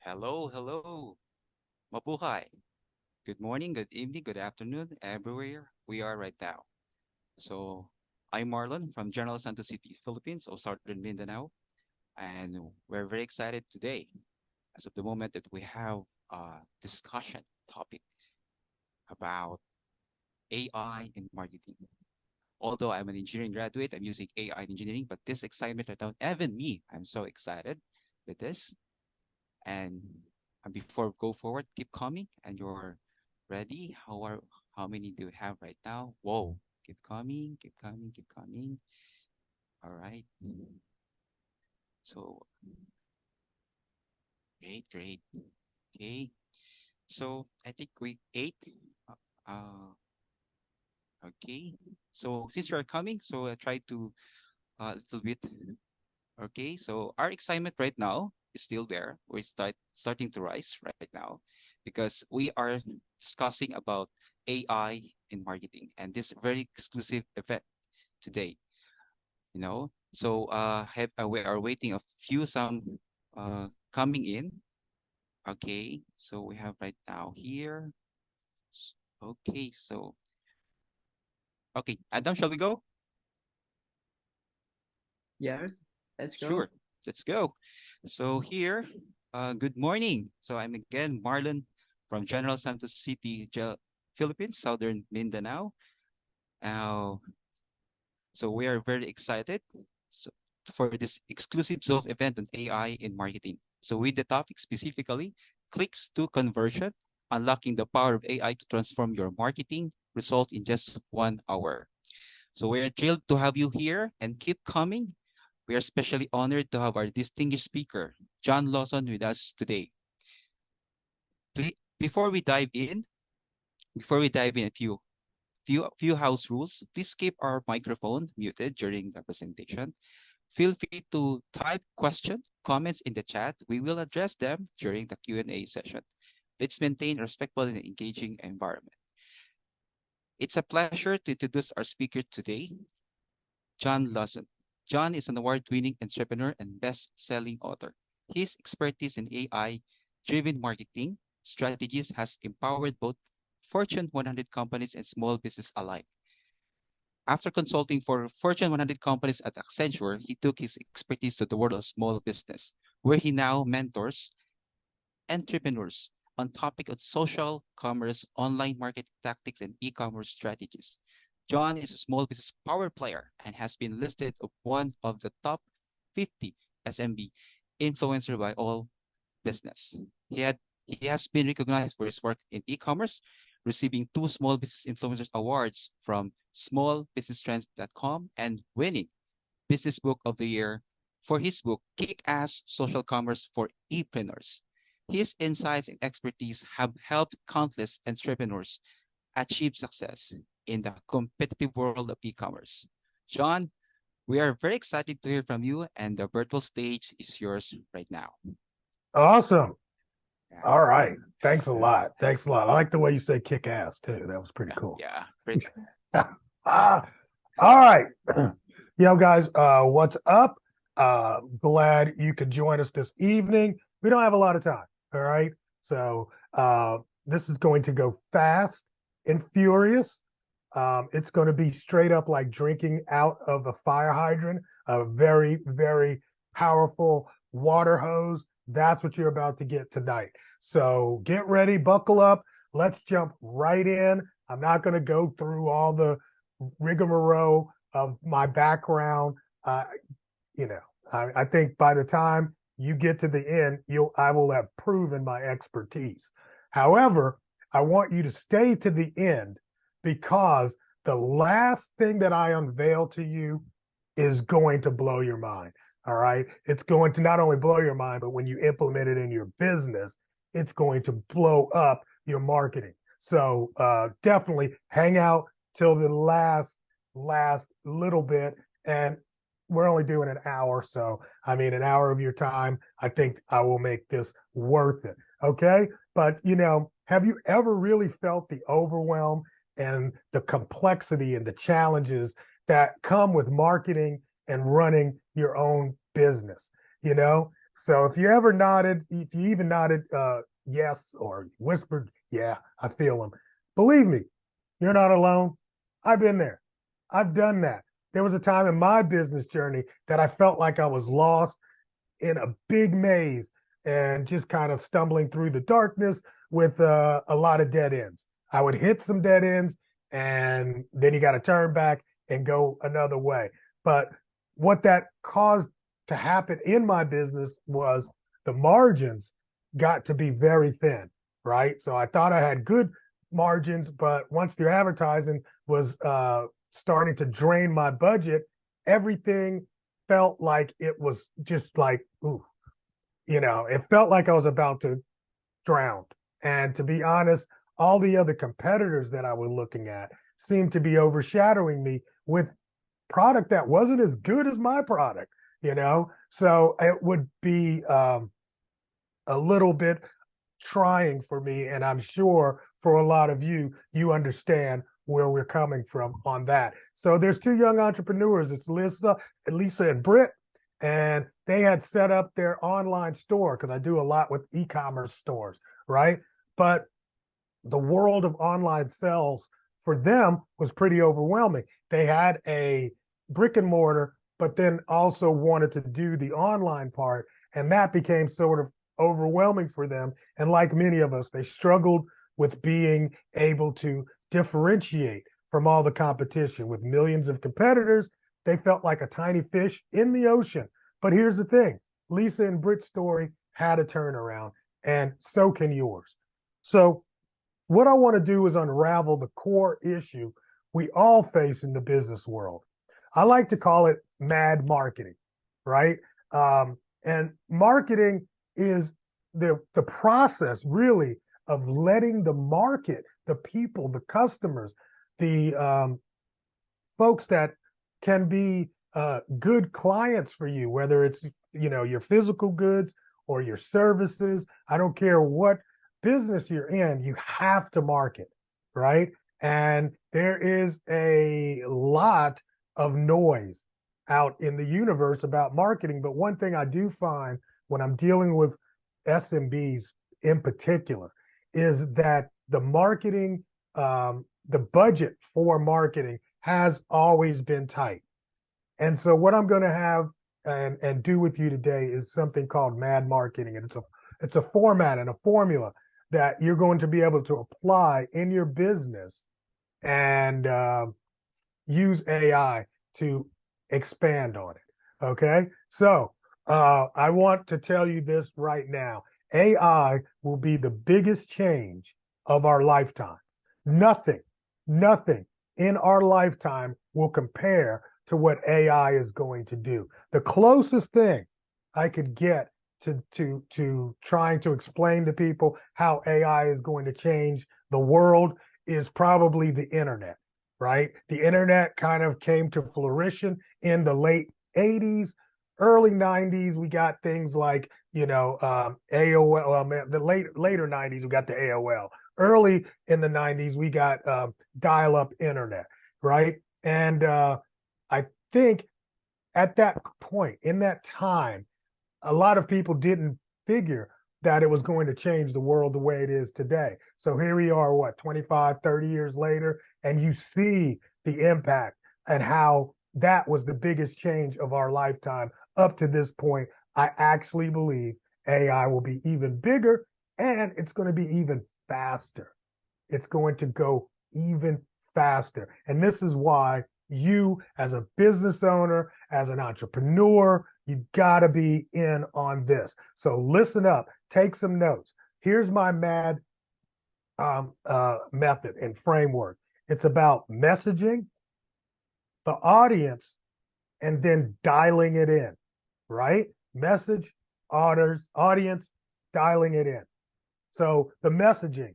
Hello, hello. Mabuhay. Good morning, good evening, good afternoon, everywhere we are right now. So, I'm Marlon from General Santos City, Philippines, or Southern Mindanao, and we're very excited today, as of the moment that we have a discussion topic about AI in marketing. Although I'm an engineering graduate, I'm using AI in engineering, but this excitement right now, even me, I'm so excited with this. And before we go forward, keep coming. And you're ready. How many do you have right now? Whoa! Keep coming, keep coming, keep coming. All right. So great, great. Okay. So I think we ate. Uh, okay. So since you are coming, so I try to a little bit. Okay. So our excitement right now is still there. We're starting to rise right now because we are discussing about AI in marketing and this very exclusive event today. So we are waiting a few some coming in. Okay, so we have right now here. Okay, so okay, Adam, shall we go? Yes, let's go. Sure, let's go. So here, good morning. So I'm again Marlon from General Santos City, Philippines, Southern Mindanao. Uh, so we are very excited so, for this exclusive Zoom event on AI in marketing. So with the topic specifically, clicks to conversion, unlocking the power of AI to transform your marketing result in just 1 hour. So we're thrilled to have you here and keep coming. We are especially honored to have our distinguished speaker, John Lawson, with us today. Before we dive in, a few house rules. Please keep our microphone muted during the presentation. Feel free to type questions, comments in the chat. We will address them during the Q&A session. Let's maintain a respectful and engaging environment. It's a pleasure to introduce our speaker today, John Lawson. John is an award-winning entrepreneur and best-selling author. His expertise in AI-driven marketing strategies has empowered both Fortune 100 companies and small business alike. After consulting for Fortune 100 companies at Accenture, he took his expertise to the world of small business, where he now mentors entrepreneurs on topic of social commerce, online marketing tactics, and e-commerce strategies. John is a small business power player and has been listed as one of the top 50 SMB influencer by all business. He has been recognized for his work in e-commerce, receiving two Small Business Influencers Awards from smallbusinesstrends.com and winning Business Book of the Year for his book Kick-Ass Social Commerce for E-Preneurs. His insights and expertise have helped countless entrepreneurs achieve success in the competitive world of e-commerce. John, we are very excited to hear from you, and the virtual stage is yours right now. Awesome. Yeah, All right. Thanks a lot. Thanks a lot. I like the way you say kick ass too. That was pretty yeah, cool. yeah. Great. Ah, all right. Guys, what's up? Glad you could join us this evening. We don't have a lot of time. All right. So this is going to go fast and furious. It's going to be straight up like drinking out of a fire hydrant, a very, very powerful water hose. That's what you're about to get tonight. So get ready, buckle up. Let's jump right in. I'm not going to go through all the rigmarole of my background. Uh, you know, I think by the time you get to the end, I will have proven my expertise. However, I want you to stay to the end because the last thing that I unveil to you is going to blow your mind. All right. It's going to not only blow your mind, but when you implement it in your business, it's going to blow up your marketing. So definitely hang out till the last little bit. And we're only doing an hour. So, I mean, an hour of your time, I think I will make this worth it. Okay. But, have you ever really felt the overwhelm and the complexity and the challenges that come with marketing and running your own business? You know, So if you even nodded yes or whispered, yeah, I feel them. Believe me, you're not alone. I've been there. I've done that. There was a time in my business journey that I felt like I was lost in a big maze and just kind of stumbling through the darkness with a lot of dead ends. I would hit some dead ends and then you got to turn back and go another way. But what that caused to happen in my business was the margins got to be very thin, right? So I thought I had good margins, but once the advertising was starting to drain my budget, everything felt like it was just like, ooh, it felt like I was about to drown. And to be honest, all the other competitors that I was looking at seemed to be overshadowing me with product that wasn't as good as my product. So it would be a little bit trying for me. And I'm sure for a lot of you understand where we're coming from on that. So there's two young entrepreneurs. It's Lisa and Britt, and they had set up their online store because I do a lot with e-commerce stores, right? But the world of online sales for them was pretty overwhelming. They had a brick and mortar, but then also wanted to do the online part. And that became sort of overwhelming for them. And like many of us, they struggled with being able to differentiate from all the competition. With millions of competitors, they felt like a tiny fish in the ocean. But here's the thing, Lisa and Britt's story had a turnaround, and so can yours. So what I want to do is unravel the core issue we all face in the business world. I like to call it mad marketing, right? And marketing is the process really of letting the market, the people, the customers, the folks that can be good clients for you, whether it's your physical goods or your services. I don't care what business you're in, you have to market, right? And there is a lot of noise out in the universe about marketing. But one thing I do find when I'm dealing with SMBs in particular is that the marketing, the budget for marketing has always been tight. And so what I'm going to have and do with you today is something called mad marketing. And it's a format and a formula that you're going to be able to apply in your business and use AI to expand on it. Okay. So I want to tell you this right now. AI will be the biggest change of our lifetime. Nothing, nothing in our lifetime will compare to what AI is going to do. The closest thing I could get to trying to explain to people how AI is going to change the world is probably the internet, right? The internet kind of came to fruition in the late 80s, early 90s. We got things like, AOL. Well, man, the later 90s, we got the AOL. Early in the 90s, we got dial-up internet, right? And I think at that point, in that time, a lot of people didn't figure that it was going to change the world the way it is today. So here we are, 25, 30 years later, and you see the impact and how that was the biggest change of our lifetime up to this point. I actually believe AI will be even bigger and it's going to be even faster. It's going to go even faster. And this is why you, as a business owner, as an entrepreneur, you got to be in on this. So listen up, take some notes. Here's my mad method and framework. It's about messaging, the audience, and then dialing it in, right? Message, audience, dialing it in. So the messaging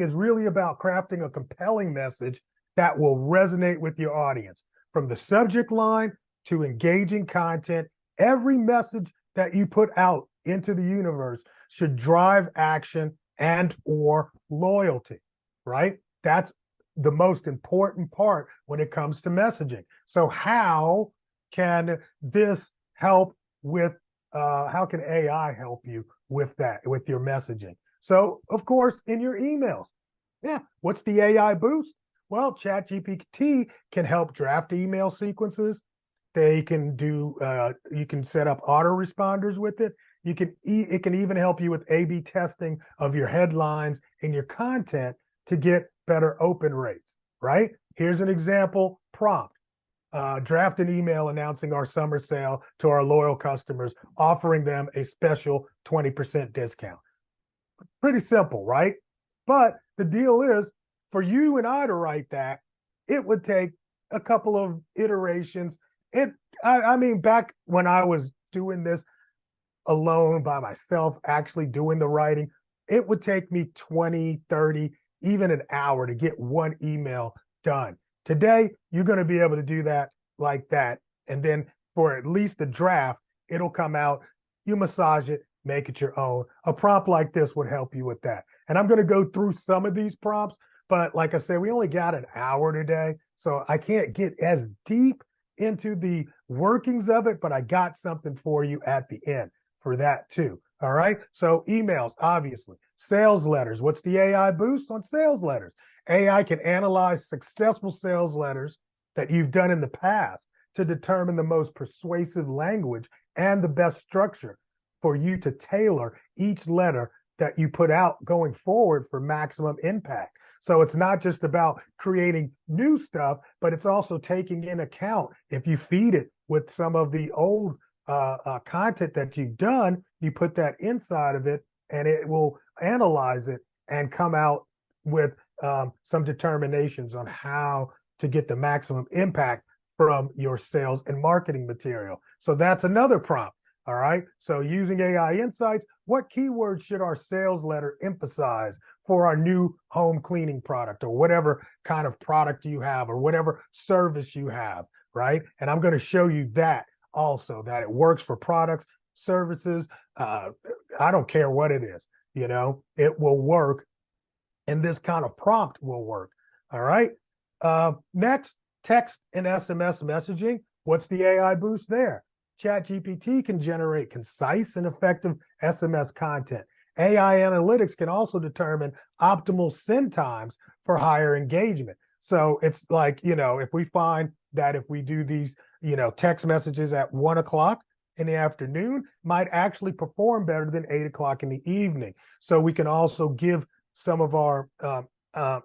is really about crafting a compelling message that will resonate with your audience. From the subject line to engaging content, every message that you put out into the universe should drive action and or loyalty, right? That's the most important part when it comes to messaging. So how can this help with how can AI help you with that, with your messaging? So, of course, in your emails, yeah, what's the AI boost? Well, ChatGPT can help draft email sequences. They can do, you can set up autoresponders with it. It can even help you with A/B testing of your headlines and your content to get better open rates, right? Here's an example prompt. Draft an email announcing our summer sale to our loyal customers, offering them a special 20% discount. Pretty simple, right? But the deal is, for you and I to write that, it would take a couple of iterations. I mean, back when I was doing this alone by myself, actually doing the writing, it would take me 20, 30, even an hour to get one email done. Today, you're going to be able to do that like that. And then for at least the draft, it'll come out. You massage it, make it your own. A prompt like this would help you with that. And I'm going to go through some of these prompts, but like I said, we only got an hour today. So I can't get as deep into the workings of it, but I got something for you at the end for that too. All right. So emails, obviously. Sales letters. What's the AI boost on sales letters? AI can analyze successful sales letters that you've done in the past to determine the most persuasive language and the best structure for you to tailor each letter that you put out going forward for maximum impact. So it's not just about creating new stuff, but it's also taking in account if you feed it with some of the old content that you've done, you put that inside of it and it will analyze it and come out with some determinations on how to get the maximum impact from your sales and marketing material. So that's another prompt. All right. So using AI insights, what keywords should our sales letter emphasize for our new home cleaning product or whatever kind of product you have or whatever service you have, right? And I'm going to show you that also, that it works for products, services. I don't care what it is, it will work. And this kind of prompt will work. All right. Next, text and SMS messaging. What's the AI boost there? ChatGPT can generate concise and effective SMS content. AI analytics can also determine optimal send times for higher engagement. So it's like, if we find that if we do these, text messages at 1 o'clock in the afternoon, might actually perform better than 8 o'clock in the evening. So we can also give some of our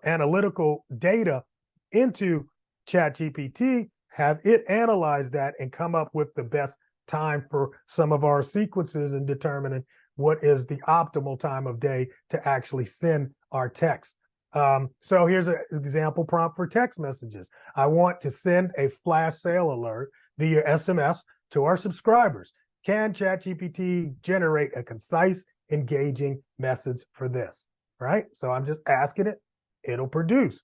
analytical data into ChatGPT, have it analyze that and come up with the best time for some of our sequences and determining what is the optimal time of day to actually send our text. So here's an example prompt for text messages. I want to send a flash sale alert via SMS to our subscribers. Can ChatGPT generate a concise, engaging message for this? Right? So I'm just asking it, it'll produce.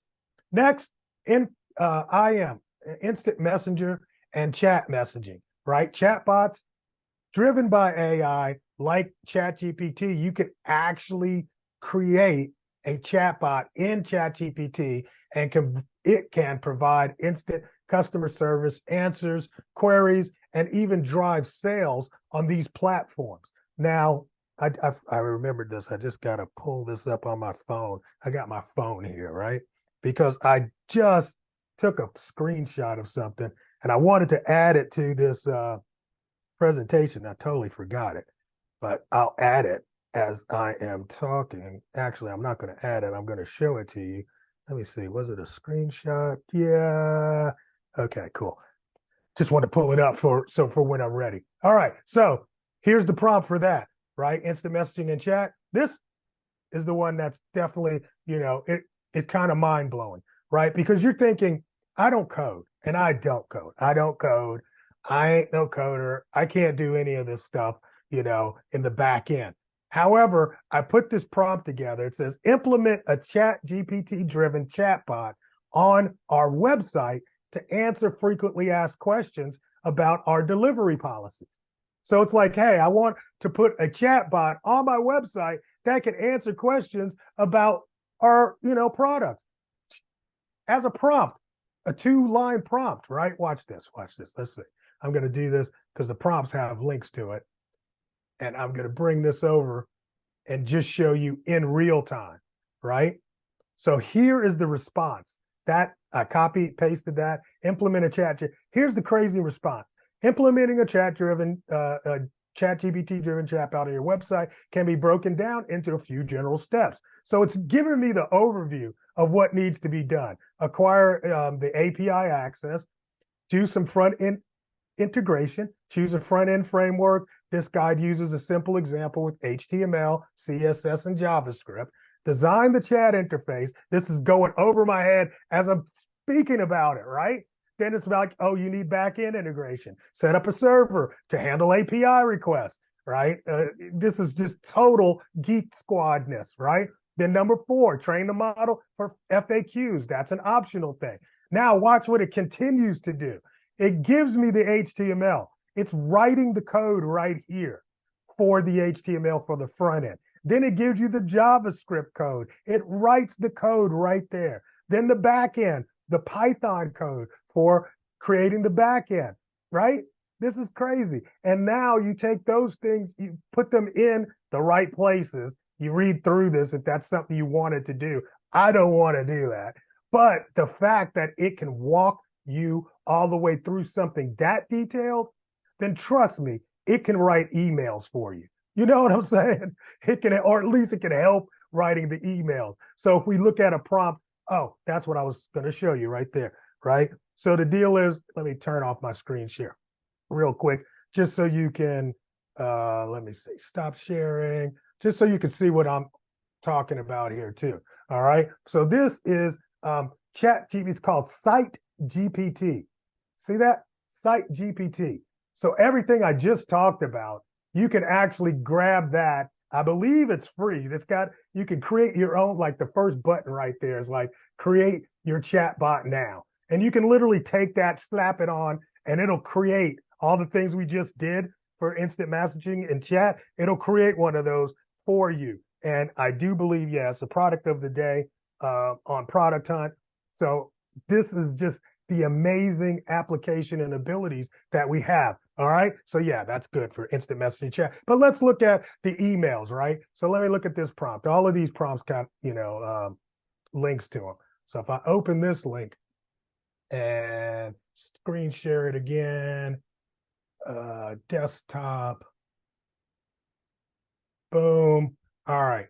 Next, IM, instant messenger and chat messaging, right? Chatbots driven by AI like ChatGPT, you can actually create a chatbot in ChatGPT and it can provide instant customer service answers, queries, and even drive sales on these platforms. Now, I remembered this. I just got to pull this up on my phone. I got my phone here, right? Because I just took a screenshot of something and I wanted to add it to this presentation. I totally forgot it, but I'll add it as I am talking. Actually, I'm not going to add it. I'm going to show it to you. Let me see. Was it a screenshot? Yeah. Okay, cool. Just want to pull it up for when I'm ready. All right. So here's the prompt for that, right? Instant messaging and chat. This is the one that's definitely, it's kind of mind blowing, right? Because you're thinking, I don't code and I don't code. I don't code. I ain't no coder. I can't do any of this stuff, in the back end. However, I put this prompt together. It says implement a ChatGPT driven chatbot on our website to answer frequently asked questions about our delivery policies. So it's like, hey, I want to put a chatbot on my website that can answer questions about our, products as a prompt, a 2-line prompt, right? Watch this. Let's see. I'm going to do this because the prompts have links to it. and I'm going to bring this over and just show you in real time, right? So here is the response. That I copied, pasted that, implement a chat. Here's the crazy response. Implementing a chat-driven, ChatGPT-driven chatbot on your website can be broken down into a few general steps. So it's giving me the overview of what needs to be done. Acquire the API access, do some front-end integration, choose a front-end framework. This guide uses a simple example with HTML, CSS, and JavaScript. Design the chat interface. This is going over my head as I'm speaking about it, right? Then it's like, oh, you need back-end integration. Set up a server to handle API requests, right? This is just total geek squadness, right? Then number 4, train the model for FAQs. That's an optional thing. Now watch what it continues to do. It gives me the HTML. It's writing the code right here for the HTML for the front end. Then it gives you the JavaScript code. It writes the code right there. Then the back end, the Python code for creating the back end, right? This is crazy. And now you take those things, you put them in the right places. You read through this if that's something you wanted to do. I don't want to do that. But the fact that it can walk you all the way through something that detailed, then trust me, it can write emails for you. You know what I'm saying? It can, or at least it can help writing the emails. So if we look at a prompt, oh, that's what I was going to show you right there, right? So the deal is, let me turn off my screen share real quick, just so you can, let me see, stop sharing, just so you can see what I'm talking about here too. All right. So this is ChatGPT. It's called Site GPT. See that? Site GPT. So everything I just talked about, you can actually grab that. I believe it's free. You can create your own, like the first button right there is like create your chat bot now. And you can literally take that, slap it on, and it'll create all the things we just did for instant messaging and chat. It'll create one of those for you. And I do believe, yeah, it's a product of the day on Product Hunt. So this is just the amazing application and abilities that we have. All right. So yeah, that's good for instant messaging chat. But let's look at the emails, right? So let me look at this prompt. All of these prompts got, links to them. So if I open this link and screen share it again, desktop, boom. All right.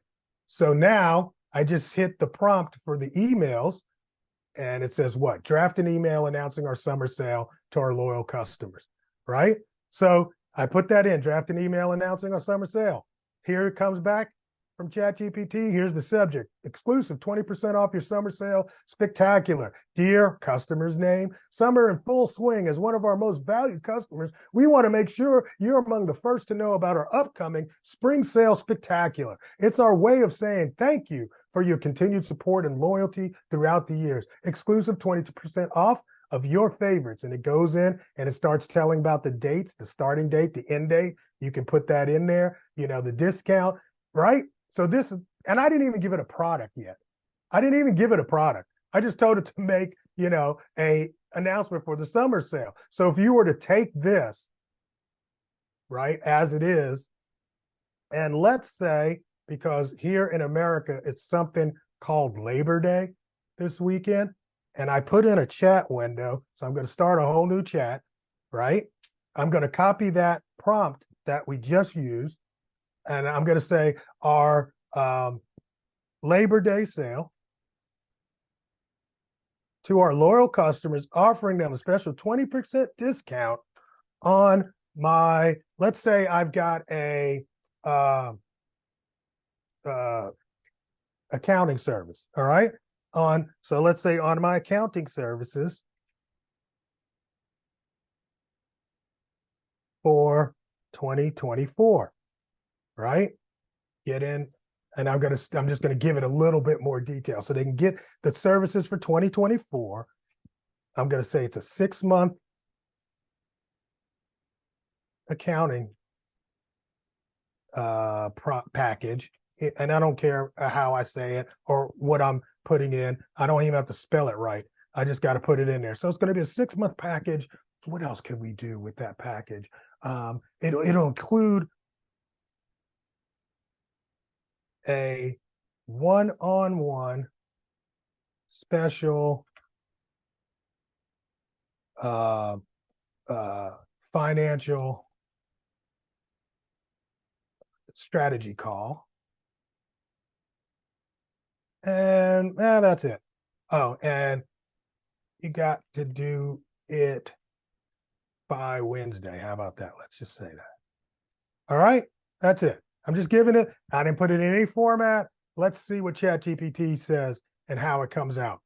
So now I just hit the prompt for the emails. And it says what? Draft an email announcing our summer sale to our loyal customers, right? So I put that in, draft an email announcing our summer sale. Here it comes back from ChatGPT. Here's the subject. Exclusive, 20% off your summer sale. Spectacular. Dear customer's name, summer in full swing. As one of our most valued customers, we want to make sure you're among the first to know about our upcoming spring sale spectacular. It's our way of saying thank you for your continued support and loyalty throughout the years. Exclusive 22% off of your favorites. And it goes in and it starts telling about the dates, the starting date, the end date. You can put that in there, the discount, right? So this is, and I didn't even give it a product yet. I didn't even give it a product. I just told it to make, a announcement for the summer sale. So if you were to take this, right, as it is, and let's say, because here in America, it's something called Labor Day this weekend. And I put in a chat window. So I'm going to start a whole new chat, right? I'm going to copy that prompt that we just used. And I'm going to say our Labor Day sale to our loyal customers, offering them a special 20% discount on my, let's say I've got a accounting service. All right. So let's say on my accounting services for 2024, right? Get in, and I'm just gonna give it a little bit more detail so they can get the services for 2024. I'm gonna say it's a 6-month accounting package, and I don't care how I say it or what I'm putting in. I don't even have to spell it right. I just got to put it in there. So it's going to be a 6-month package. What else can we do with that package? It'll include a one-on-one special financial strategy call. And that's it. Oh, and you got to do it by Wednesday. How about that? Let's just say that. All right, that's it. I'm just giving it. I didn't put it in any format. Let's see what ChatGPT says and how it comes out.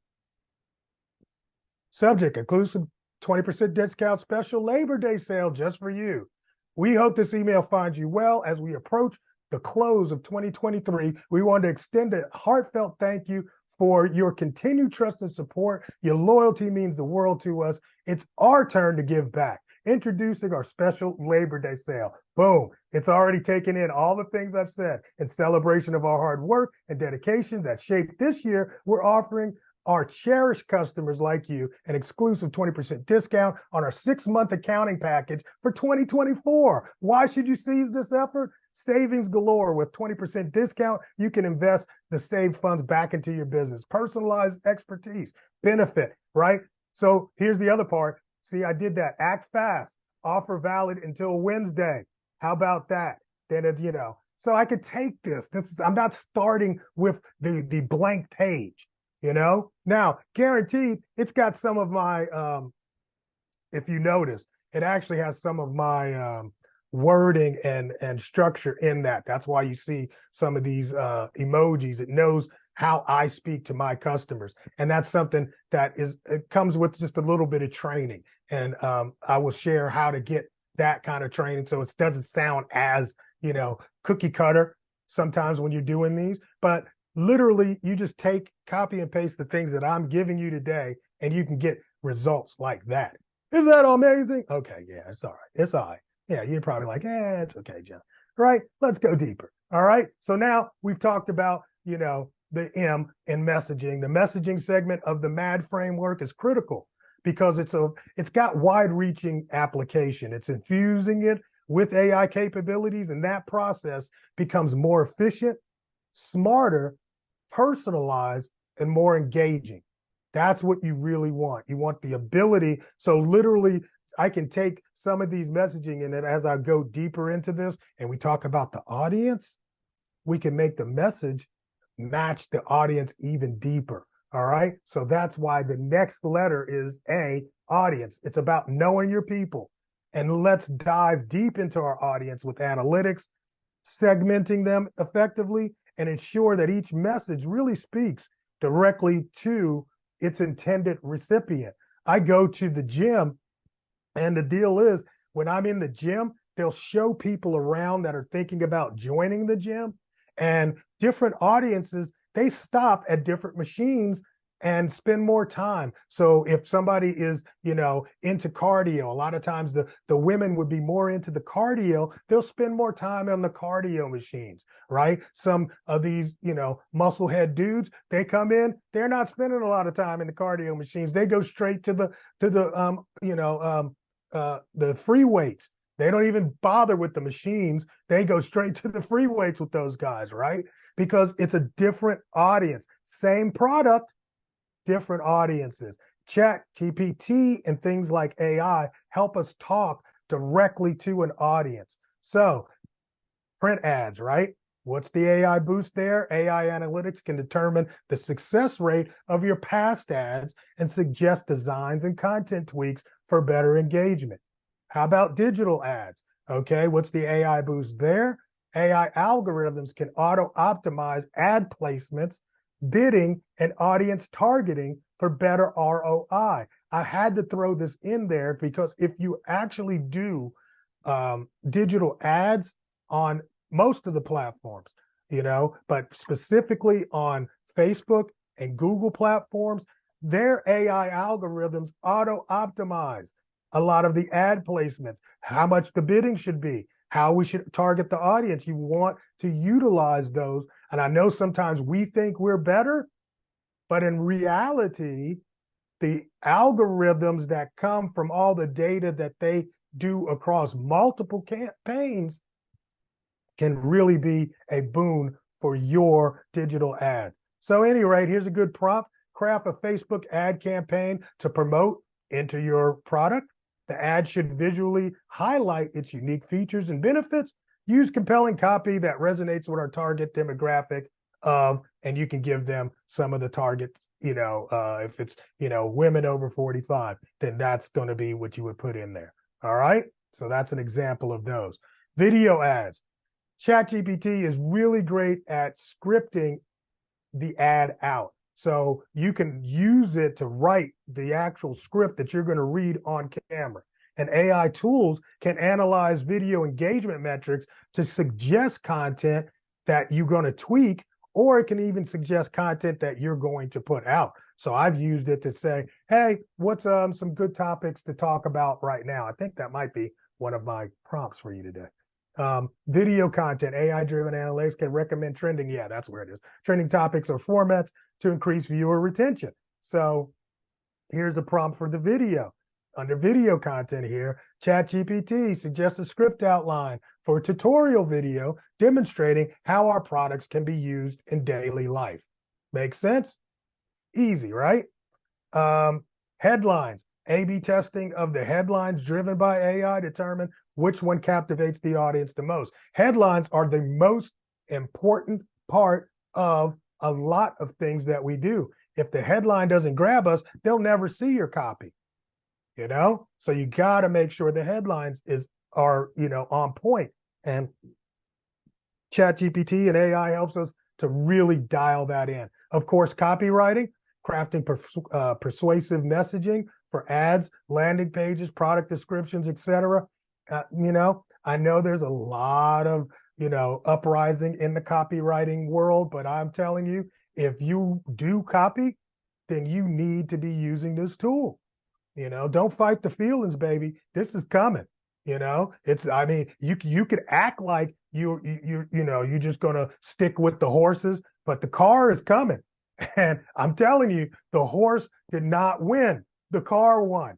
Subject: inclusive 20% discount special Labor Day sale just for you. We hope this email finds you well as we approach the close of 2023. We want to extend a heartfelt thank you for your continued trust and support. Your loyalty means the world to us. It's our turn to give back. Introducing our special Labor Day sale. Boom. It's already taken in all the things I've said. In celebration of our hard work and dedication that shaped this year, we're offering our cherished customers like you an exclusive 20% discount on our 6-month accounting package for 2024. Why should you seize this effort? Savings galore. With 20% discount, you can invest the saved funds back into your business. Personalized expertise, benefit, right? So here's the other part. See, I did that. Act fast. Offer valid until Wednesday. How about that? Then, so I could take this. I'm not starting with the blank page. Now, guaranteed, it's got some of my, if you notice, it actually has some of my wording and structure in that. That's why you see some of these emojis. It knows how I speak to my customers. And that's something it comes with just a little bit of training. And I will share how to get that kind of training so it doesn't sound as, cookie cutter sometimes when you're doing these. But literally, you just copy and paste the things that I'm giving you today, and you can get results like that. Is that amazing? Okay, yeah, it's all right. It's all right. Yeah, you're probably like, it's okay, Jeff. Right? Let's go deeper. All right. So now we've talked about, the M in messaging. The messaging segment of the MAD framework is critical because it's got wide-reaching application. It's infusing it with AI capabilities, and that process becomes more efficient, smarter, personalized, and more engaging. That's what you really want. You want the ability. So literally, I can take some of these messaging and then as I go deeper into this and we talk about the audience, we can make the message match the audience even deeper. All right. So that's why the next letter is A, audience. It's about knowing your people. And let's dive deep into our audience with analytics, segmenting them effectively, and ensure that each message really speaks directly to its intended recipient. I go to the gym, and the deal is when I'm in the gym, they'll show people around that are thinking about joining the gym, and different audiences, they stop at different machines and spend more time. So if somebody is, into cardio, a lot of times the women would be more into the cardio, they'll spend more time on the cardio machines, right? Some of these, muscle head dudes, they come in, they're not spending a lot of time in the cardio machines. They go straight to the free weights. They don't even bother with the machines. They go straight to the free weights with those guys, right? Because it's a different audience. Same product, different audiences. ChatGPT and things like AI help us talk directly to an audience. So print ads, right? What's the AI boost there? AI analytics can determine the success rate of your past ads and suggest designs and content tweaks for better engagement. How about digital ads? Okay, what's the AI boost there? AI algorithms can auto-optimize ad placements, bidding, and audience targeting for better ROI. I had to throw this in there because if you actually do digital ads on most of the platforms, but specifically on Facebook and Google platforms, their AI algorithms auto-optimize a lot of the ad placements, how much the bidding should be, how we should target the audience. You want to utilize those. And I know sometimes we think we're better, but in reality, the algorithms that come from all the data that they do across multiple campaigns can really be a boon for your digital ads. So at any rate, here's a good prompt. Craft a Facebook ad campaign to promote into your product. The ad should visually highlight its unique features and benefits. Use compelling copy that resonates with our target demographic and you can give them some of the targets, if it's, women over 45, then that's going to be what you would put in there. All right. So that's an example of those. Video ads. ChatGPT is really great at scripting the ad out. So you can use it to write the actual script that you're going to read on camera. And AI tools can analyze video engagement metrics to suggest content that you're going to tweak, or it can even suggest content that you're going to put out. So I've used it to say, hey, what's some good topics to talk about right now? I think that might be one of my prompts for you today. Video content, AI-driven analytics can recommend trending. Yeah, that's where it is. Trending topics or formats to increase viewer retention. So here's a prompt for the video. Under video content here, ChatGPT suggests a script outline for a tutorial video demonstrating how our products can be used in daily life. Makes sense? Easy, right? Headlines. A/B testing of the headlines driven by AI determine which one captivates the audience the most. Headlines are the most important part of a lot of things that we do. If the headline doesn't grab us, they'll never see your copy. So you got to make sure the headlines are on point. And ChatGPT and AI helps us to really dial that in. Of course, copywriting, crafting persuasive messaging for ads, landing pages, product descriptions, etc. I know there's a lot of uprising in the copywriting world, but I'm telling you, if you do copy, then you need to be using this tool. Don't fight the feelings, baby. This is coming. You could act like you're just gonna stick with the horses, but the car is coming. And I'm telling you, the horse did not win. The car won.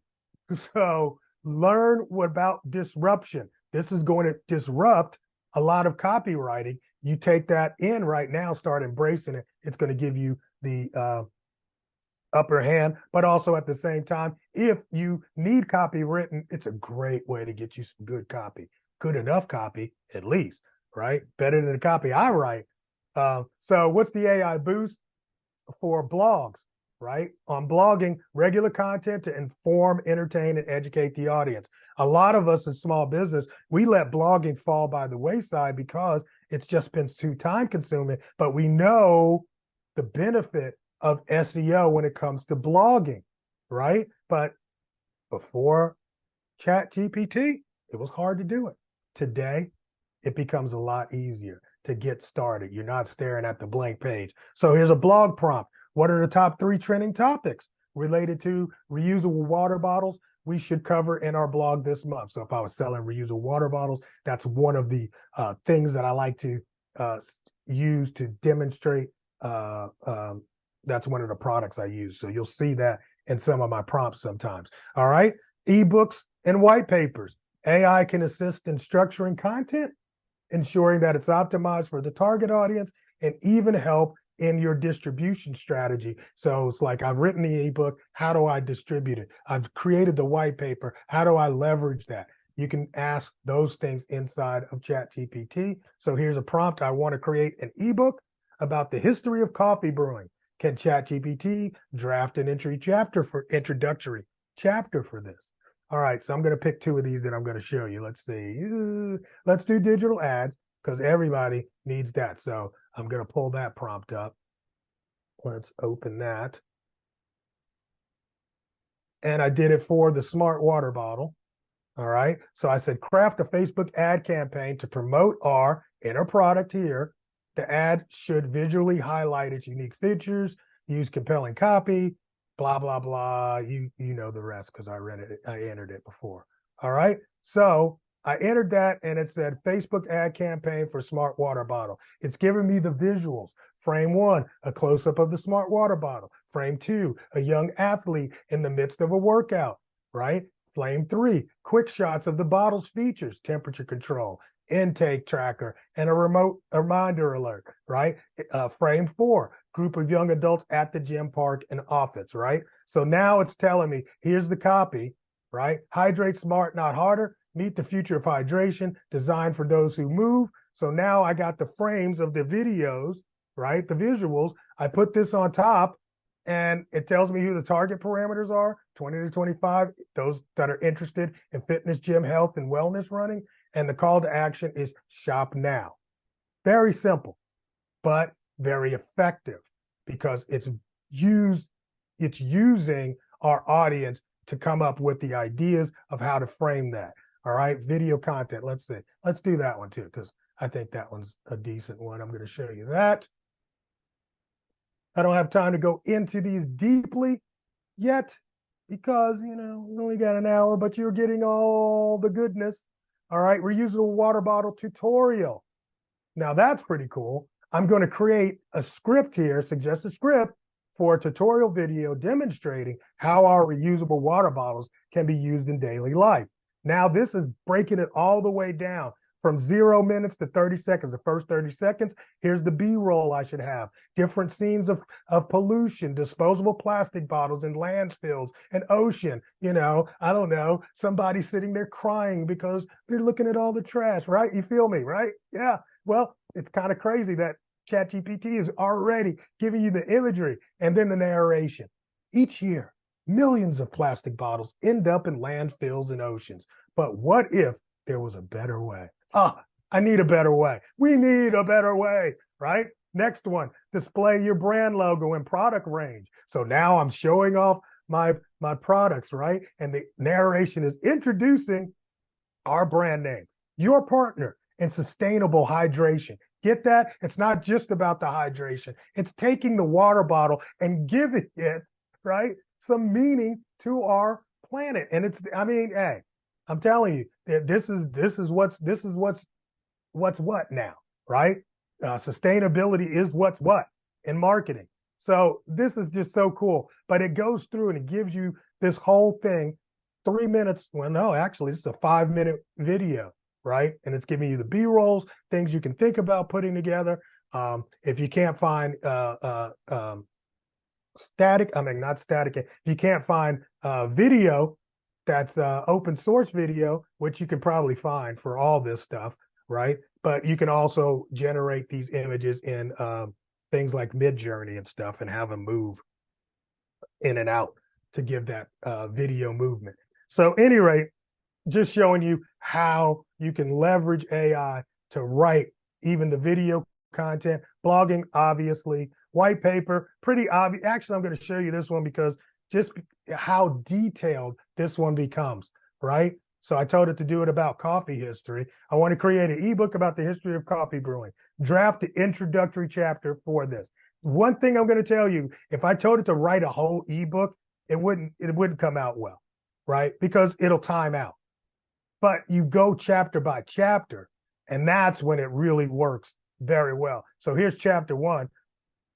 So learn about disruption. This is going to disrupt a lot of copywriting. You take that in right now, start embracing it. It's going to give you the upper hand, but also at the same time, if you need copy written, it's a great way to get you some good copy, good enough copy, at least, right? Better than the copy I write. So what's the AI boost for blogs, right? On blogging, regular content to inform, entertain, and educate the audience. A lot of us in small business, we let blogging fall by the wayside because it's just been too time consuming, but we know the benefit of SEO when it comes to blogging, right? But before ChatGPT, it was hard to do it. Today, it becomes a lot easier to get started. You're not staring at the blank page. So here's a blog prompt. What are the top 3 trending topics related to reusable water bottles we should cover in our blog this month? So if I was selling reusable water bottles, that's one of the things that I like to use to demonstrate. That's one of the products I use. So you'll see that in some of my prompts sometimes. All right. Ebooks and white papers. AI can assist in structuring content, ensuring that it's optimized for the target audience, and even help in your distribution strategy. So it's like, I've written the ebook. How do I distribute it? I've created the white paper. How do I leverage that? You can ask those things inside of ChatGPT. So here's a prompt. I want to create an ebook about the history of coffee brewing. Can ChatGPT draft an introductory chapter for this? All right, so I'm going to pick 2 of these that I'm going to show you. Let's see. Let's do digital ads because everybody needs that. So I'm going to pull that prompt up. Let's open that. And I did it for the smart water bottle. All right, so I said craft a Facebook ad campaign to promote our inner product here. The ad should visually highlight its unique features, use compelling copy, blah, blah, blah. You know the rest because I entered it before. All right. So I entered that and it said Facebook ad campaign for smart water bottle. It's giving me the visuals. Frame 1, a close-up of the smart water bottle. Frame 2, a young athlete in the midst of a workout, right? Frame 3, quick shots of the bottle's features, temperature control, intake tracker, and a remote reminder alert, right? Frame 4, group of young adults at the gym, park, and office, right? So now it's telling me, here's the copy, right? Hydrate smart, not harder. Meet the future of hydration, designed for those who move. So now I got the frames of the videos, right? The visuals. I put this on top, and it tells me who the target parameters are, 20 to 25, those that are interested in fitness, gym, health, and wellness running. And the call to action is shop now. Very simple, but very effective, because it's using our audience to come up with the ideas of how to frame that. All right, video content. Let's see. Let's do that one too, because I think that one's a decent one. I'm going to show you that. I don't have time to go into these deeply yet, because, we only got an hour, but you're getting all the goodness. All right, reusable water bottle tutorial. Now that's pretty cool. I'm going to create a script here, suggest a script for a tutorial video demonstrating how our reusable water bottles can be used in daily life. Now this is breaking it all the way down from 0 minutes to 30 seconds. The first 30 seconds, here's the B-roll I should have. Different scenes of pollution, disposable plastic bottles in landfills and ocean. I don't know, somebody sitting there crying because they're looking at all the trash, right? You feel me, right? Yeah. Well, it's kind of crazy that ChatGPT is already giving you the imagery and then the narration. Each year, millions of plastic bottles end up in landfills and oceans. But what if there was a better way? I need a better way. We need a better way, right? Next one, display your brand logo and product range. So now I'm showing off my products, right? And the narration is introducing our brand name, your partner in sustainable hydration. Get that? It's not just about the hydration. It's taking the water bottle and giving it, right, some meaning to our planet. And hey, I'm telling you, this is what's what now, right? Sustainability is what's what in marketing. So this is just so cool. But it goes through and it gives you this whole thing, 3 minutes. Well, no, actually, this is a 5-minute video, right? And it's giving you the B-rolls, things you can think about putting together. If you can't find not static, if you can't find video that's open source video, which you can probably find for all this stuff, right? But you can also generate these images in things like Midjourney and stuff and have them move in and out to give that video movement. So at any rate, just showing you how you can leverage AI to write even the video content, blogging, obviously, white paper, pretty obvious. Actually, I'm going to show you this one because just how detailed this one becomes, right? So I told it to do it about coffee history. I want to create an ebook about the history of coffee brewing. Draft the introductory chapter for this. One thing I'm going to tell you, if I told it to write a whole ebook, it wouldn't come out well, right? Because it'll time out. But you go chapter by chapter, and that's when it really works very well. So here's chapter 1,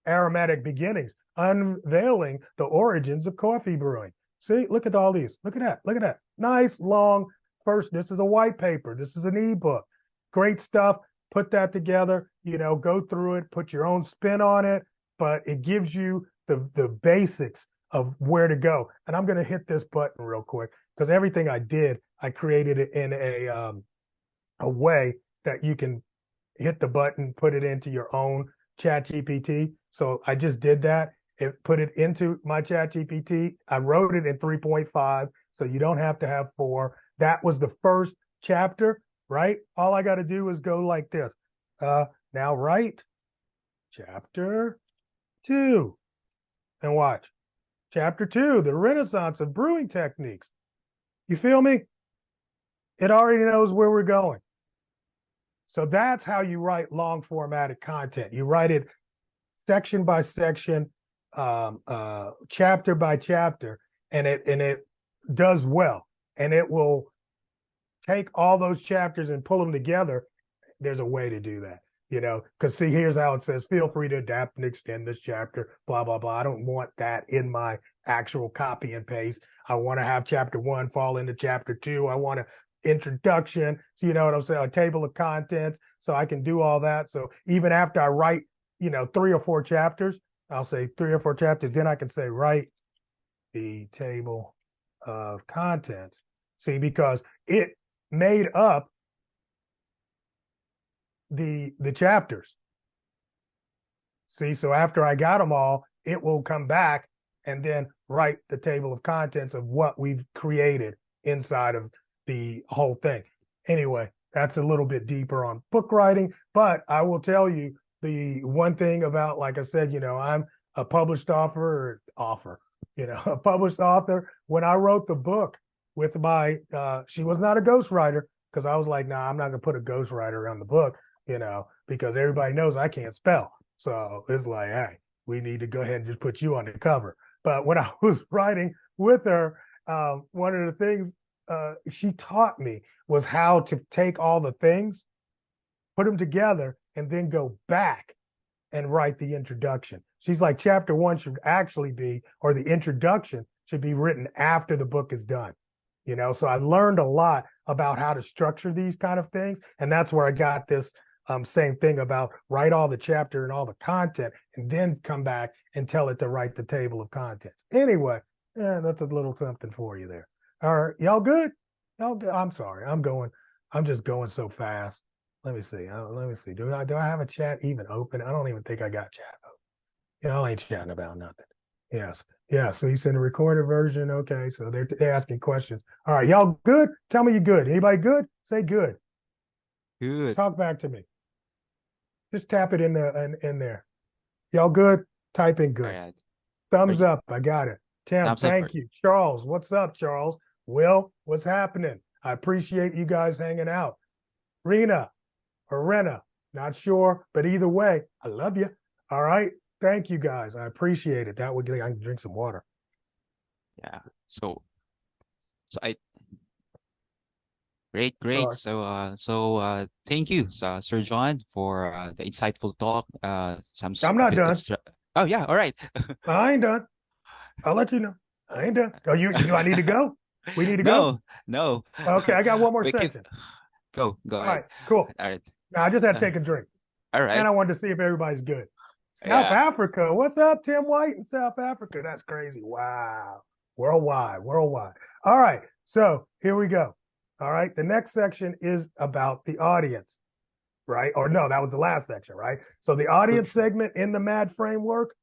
aromatic beginnings, unveiling the origins of coffee brewing. See, look at all these. Look at that. Look at that. Nice, long first. This is a white paper. This is an ebook. Great stuff. Put that together, go through it, put your own spin on it, but it gives you the basics of where to go. And I'm going to hit this button real quick because everything I did, I created it in a way that you can hit the button, put it into your own ChatGPT. So I just did that. It put it into my ChatGPT. I wrote it in 3.5, so you don't have to have 4. That was the first chapter, right? All I got to do is go like this. Now write chapter 2 and watch. Chapter 2, the Renaissance of brewing techniques. You feel me? It already knows where we're going. So that's how you write long formatted content. You write it section by section, chapter by chapter, and it does well. And it will take all those chapters and pull them together. There's a way to do that, because see, here's how it says, feel free to adapt and extend this chapter, blah, blah, blah. I don't want that in my actual copy and paste. I want to have chapter 1 fall into chapter 2. I want to introduction. So you know what I'm saying? A table of contents. So I can do all that. So even after I write, 3 or 4 chapters, I'll say 3 or 4 chapters. Then I can say write the table of contents. See, because it made up the chapters. See, so after I got them all, it will come back and then write the table of contents of what we've created inside of the whole thing. Anyway, that's a little bit deeper on book writing, but I will tell you the one thing about, like I said, I'm a published a published author. When I wrote the book with my, she was not a ghostwriter, because I was like, nah, I'm not gonna put a ghostwriter on the book, because everybody knows I can't spell. So it's like, hey, we need to go ahead and just put you on the cover. But when I was writing with her, one of the things she taught me was how to take all the things, put them together, and then go back and write the introduction. She's like, chapter 1 should actually be, or the introduction should be written after the book is done. So I learned a lot about how to structure these kind of things. And that's where I got this same thing about write all the chapter and all the content, and then come back and tell it to write the table of contents. Anyway, that's a little something for you there. All right, y'all good? Y'all good? I'm sorry, I'm just going so fast. Let me see. Do I have a chat even open? I don't even think I got chat open. Y'all ain't chatting about nothing. Yes. Yeah. So you send a recorded version. Okay. So they're asking questions. All right. Y'all good? Tell me you're good. Anybody good? Say good. Good. Talk back to me. Just tap it in there. Y'all good? Type in good. All right. Thumbs up. I got it. Tim, Thumbs up. thank you. Charles, what's up, Charles? Will, what's happening? I appreciate you guys hanging out. Rena or Rena, not sure, but either way, I love you. All right. Thank you guys. I appreciate it. That would I can drink some water. Yeah. So great. Sorry. So thank you, Sir John, for the insightful talk. I'm not done. Oh yeah, all right. I ain't done. I'll let you know. I ain't done. Oh, do I need to go? We need to go? No. Okay, I got one more We can section. go All ahead. right, cool. All right. Now I just had to take a drink. All right. And I wanted to see if everybody's good. South Yeah. Africa. What's up, Tim White in South Africa? That's crazy. Wow. Worldwide. All right. So here we go. All right. The next section is about the audience, right? Or no, that was the last section, right? So the audience segment in the MAD framework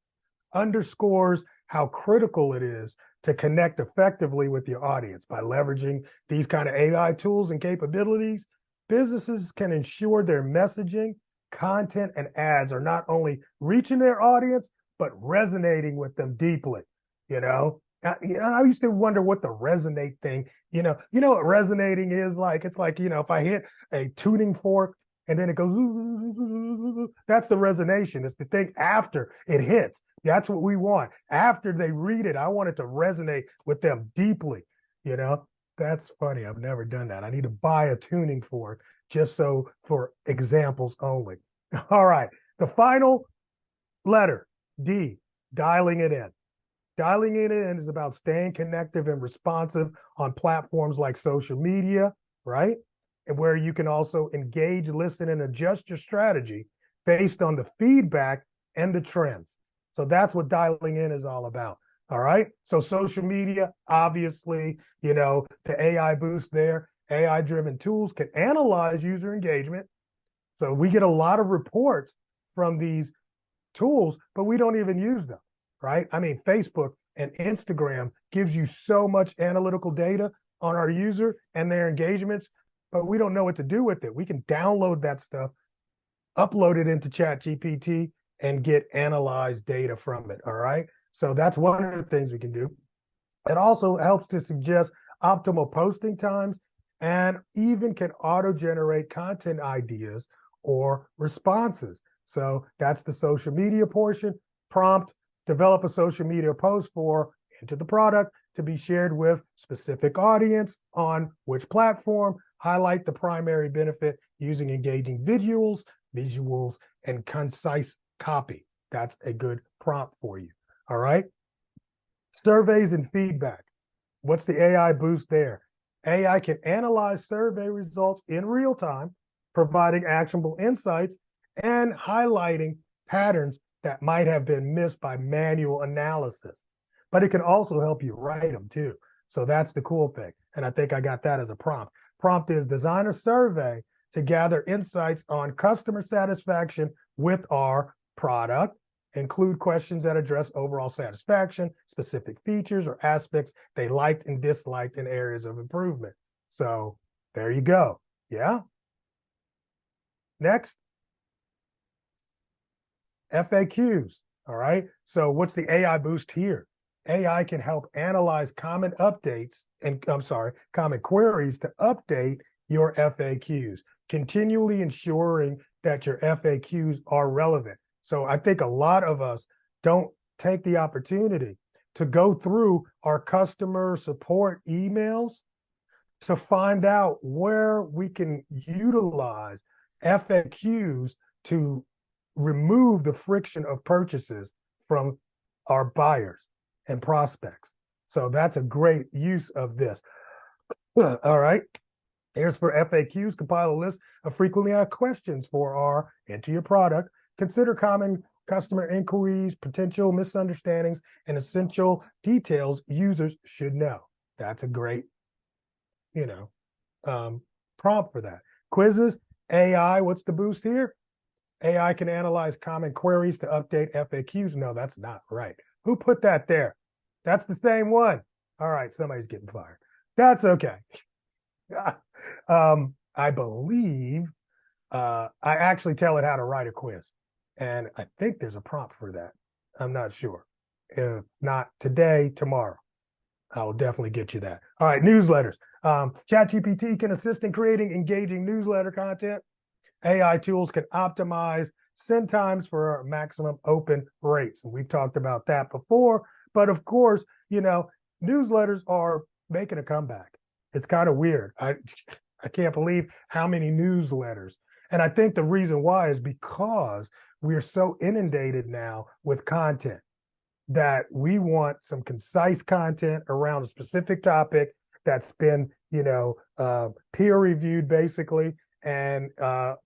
underscores how critical it is to connect effectively with your audience. By leveraging these kind of AI tools and capabilities, businesses can ensure their messaging, content, and ads are not only reaching their audience, but resonating with them deeply. I used to wonder what the resonate thing, what resonating is like. It's like, if I hit a tuning fork and then it goes, that's the resonation. It's the thing after it hits. That's what we want. After they read it, I want it to resonate with them deeply. That's funny. I've never done that. I need to buy a tuning fork just so for examples only. All right. The final letter, D, dialing it in. Dialing it in is about staying connected and responsive on platforms like social media, right? And where you can also engage, listen, and adjust your strategy based on the feedback and the trends. So that's what dialing in is all about. All right. So social media, obviously, the AI boost there, AI driven tools can analyze user engagement. So we get a lot of reports from these tools, but we don't even use them, right? I mean, Facebook and Instagram gives you so much analytical data on our user and their engagements, but we don't know what to do with it. We can download that stuff, upload it into ChatGPT, and get analyzed data from it. All right. So that's one of the things we can do. It also helps to suggest optimal posting times and even can auto-generate content ideas or responses. So that's the social media portion. Prompt, develop a social media post for into the product to be shared with specific audience on which platform. Highlight the primary benefit using engaging visuals, and concise copy. That's a good prompt for you. All right. Surveys and feedback. What's the AI boost there? AI can analyze survey results in real time, providing actionable insights and highlighting patterns that might have been missed by manual analysis. But it can also help you write them too. So that's the cool thing. And I think I got that as a prompt. Prompt is design a survey to gather insights on customer satisfaction with our product. Include questions that address overall satisfaction, specific features or aspects they liked and disliked, in areas of improvement. So there you go. Yeah. Next, FAQs. All right. So what's the AI boost here? AI can help analyze common updates and common queries to update your FAQs, continually ensuring that your FAQs are relevant. So I think a lot of us don't take the opportunity to go through our customer support emails to find out where we can utilize FAQs to remove the friction of purchases from our buyers and prospects. So that's a great use of this. All right. Here's for FAQs. Compile a list of frequently asked questions for our enter your product. Consider common customer inquiries, potential misunderstandings, and essential details users should know. That's a great, prompt for that. Quizzes, AI, what's the boost here? AI can analyze common queries to update FAQs. No, that's not right. Who put that there? That's the same one. All right, somebody's getting fired. That's okay. I believe I actually tell it how to write a quiz. And I think there's a prompt for that. I'm not sure. If not today, tomorrow, I will definitely get you that. All right, newsletters. ChatGPT can assist in creating engaging newsletter content. AI tools can optimize send times for maximum open rates. And we've talked about that before. But of course, newsletters are making a comeback. It's kind of weird. I can't believe how many newsletters. And I think the reason why is because we're so inundated now with content that we want some concise content around a specific topic that's been, peer reviewed basically. And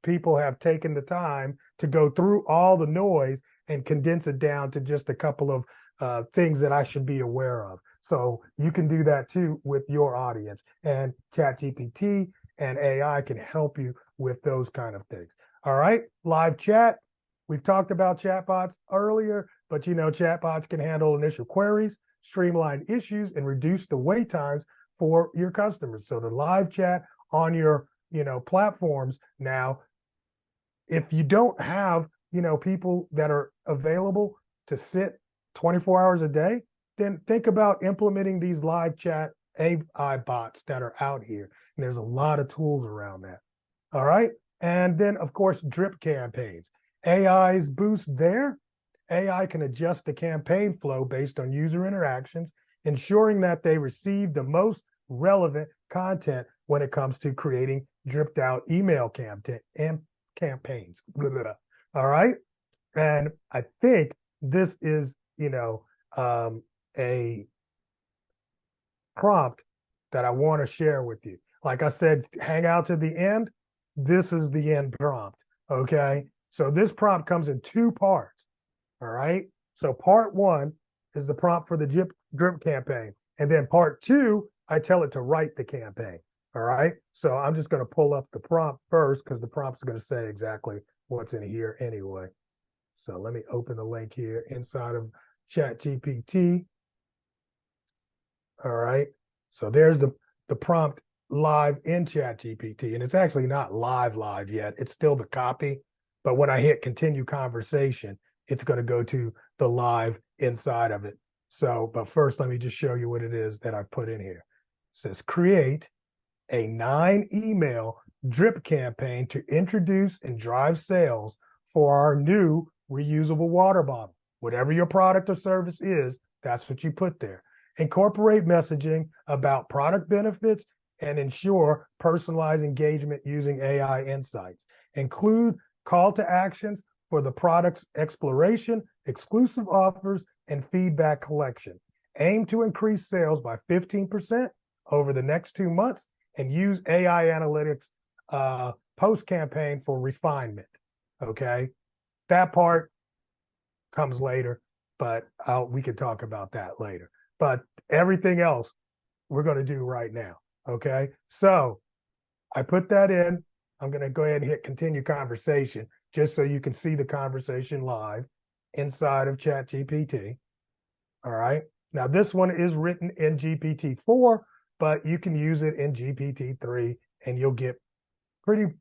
people have taken the time to go through all the noise and condense it down to just a couple of things that I should be aware of. So you can do that too with your audience, and ChatGPT and AI can help you with those kind of things. All right, live chat. We've talked about chatbots earlier, but chatbots can handle initial queries, streamline issues, and reduce the wait times for your customers. So the live chat on your platforms now, if you don't have people that are available to sit 24 hours a day, then think about implementing these live chat AI bots that are out here. And there's a lot of tools around that. All right. And then, of course, drip campaigns. AI's boost there. AI can adjust the campaign flow based on user interactions, ensuring that they receive the most relevant content when it comes to creating dripped out email campaigns. All right. And I think this is, a prompt that I want to share with you. Like I said, hang out to the end. This is the end prompt. Okay. So this prompt comes in two parts. All right. So part one is the prompt for the drip campaign. And then part two, I tell it to write the campaign. All right. So I'm just going to pull up the prompt first because the prompt is going to say exactly what's in here anyway. So let me open the link here inside of ChatGPT. All right. So there's the prompt live in ChatGPT. And it's actually not live yet. It's still the copy. But when I hit continue conversation, it's going to go to the live inside of it. So, but first, let me just show you what it is that I've put in here. It says create a 9-email drip campaign to introduce and drive sales for our new reusable water bottle. Whatever your product or service is, that's what you put there. Incorporate messaging about product benefits and ensure personalized engagement using AI insights. Include call to actions for the product's exploration, exclusive offers, and feedback collection. Aim to increase sales by 15% over the next 2 months and use AI analytics post-campaign for refinement, okay? That part comes later, but we can talk about that later. But everything else we're going to do right now, okay? So I put that in. I'm going to go ahead and hit continue conversation just so you can see the conversation live inside of ChatGPT. All right. Now, this one is written in GPT-4, but you can use it in GPT-3 and you'll get pretty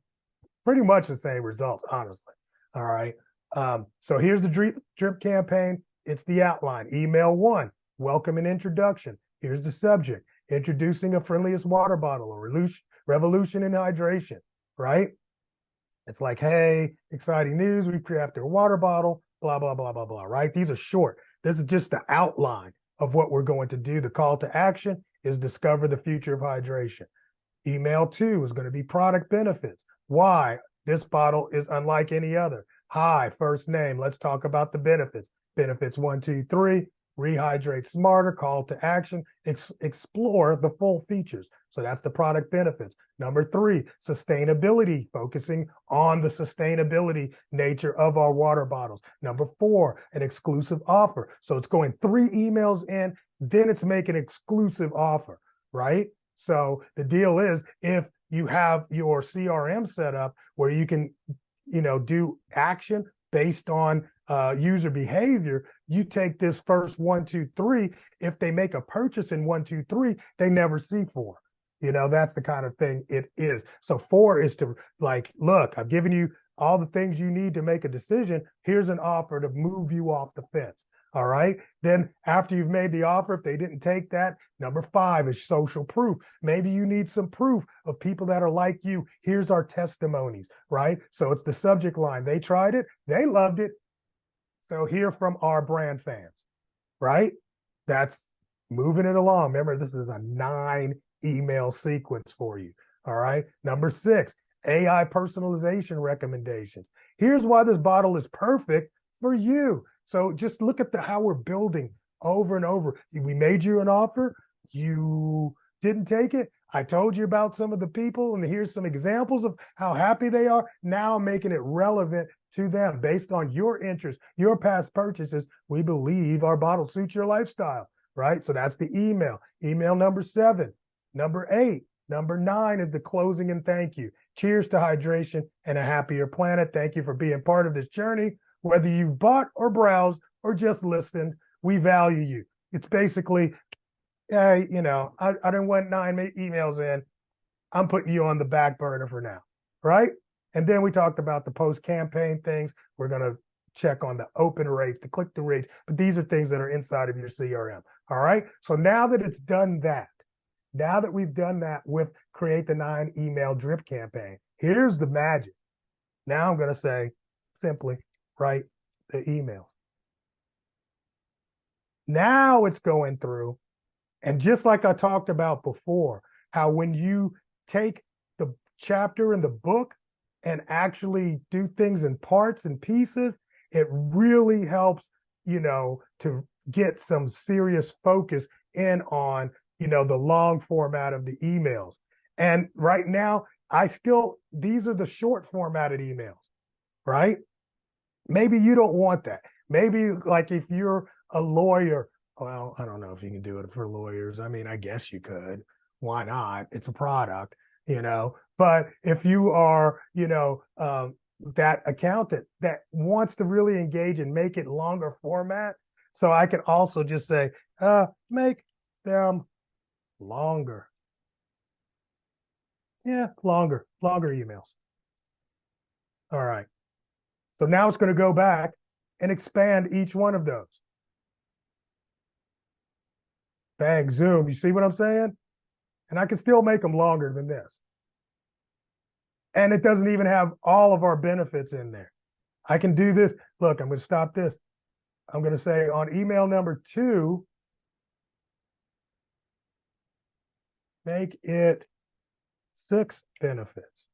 much the same results, honestly. All right. So here's the drip campaign. It's the outline. Email 1, welcome and introduction. Here's the subject, introducing a friendliest water bottle, a revolution in hydration, right? It's like, hey, exciting news. We crafted a water bottle, blah, blah, blah, blah, blah, right? These are short. This is just the outline of what we're going to do. The call to action is discover the future of hydration. Email 2 is going to be product benefits. Why this bottle is unlike any other. Hi, first name. Let's talk about the benefits. Benefits 1, 2, 3. Rehydrate smarter, call to action, explore the full features. So that's the product benefits. Number 3, sustainability, focusing on the sustainability nature of our water bottles. Number 4, an exclusive offer. So it's going 3 emails in, then it's making an exclusive offer, right? So the deal is, if you have your CRM set up where you can, do action based on user behavior, you take this first 1, 2, 3. If they make a purchase in 1, 2, 3, they never see 4. That's the kind of thing it is. So 4 is to like, look, I've given you all the things you need to make a decision. Here's an offer to move you off the fence. All right. Then after you've made the offer, if they didn't take that, number 5 is social proof. Maybe you need some proof of people that are like you. Here's our testimonies, right? So it's the subject line. They tried it. They loved it. So hear from our brand fans, right? That's moving it along. Remember, this is a 9 email sequence for you. All right. Number 6, AI personalization recommendations. Here's why this bottle is perfect for you. So just look at how we're building over and over. We made you an offer. You didn't take it. I told you about some of the people, and here's some examples of how happy they are. Now I'm making it relevant to them based on your interests, your past purchases. We believe our bottle suits your lifestyle, right? So that's the email. Email number 7. Number 8. Number 9 is the closing and thank you. Cheers to hydration and a happier planet. Thank you for being part of this journey. Whether you've bought or browsed or just listened, we value you. It's basically, hey, I didn't want 9 emails in. I'm putting you on the back burner for now, right? And then we talked about the post-campaign things. We're going to check on the open rates, the click-through rates, but these are things that are inside of your CRM, all right? So now that it's done that, now that we've done that with create the 9 email drip campaign, here's the magic. Now I'm going to say simply, write the email. Now it's going through, and just like I talked about before, how when you take the chapter in the book and actually do things in parts and pieces, it really helps, to get some serious focus in on, the long format of the emails. And right now, these are the short formatted emails, right? Maybe you don't want that. Maybe like if you're a lawyer, well, I don't know if you can do it for lawyers. I mean, I guess you could. Why not? It's a product, But if you are, that accountant that wants to really engage and make it longer format, so I can also just say, make them longer. Yeah, longer emails. All right. So now it's going to go back and expand each one of those. Bang, zoom. You see what I'm saying? And I can still make them longer than this. And it doesn't even have all of our benefits in there. I can do this. Look, I'm going to stop this. I'm going to say on email number 2, make it 6 benefits.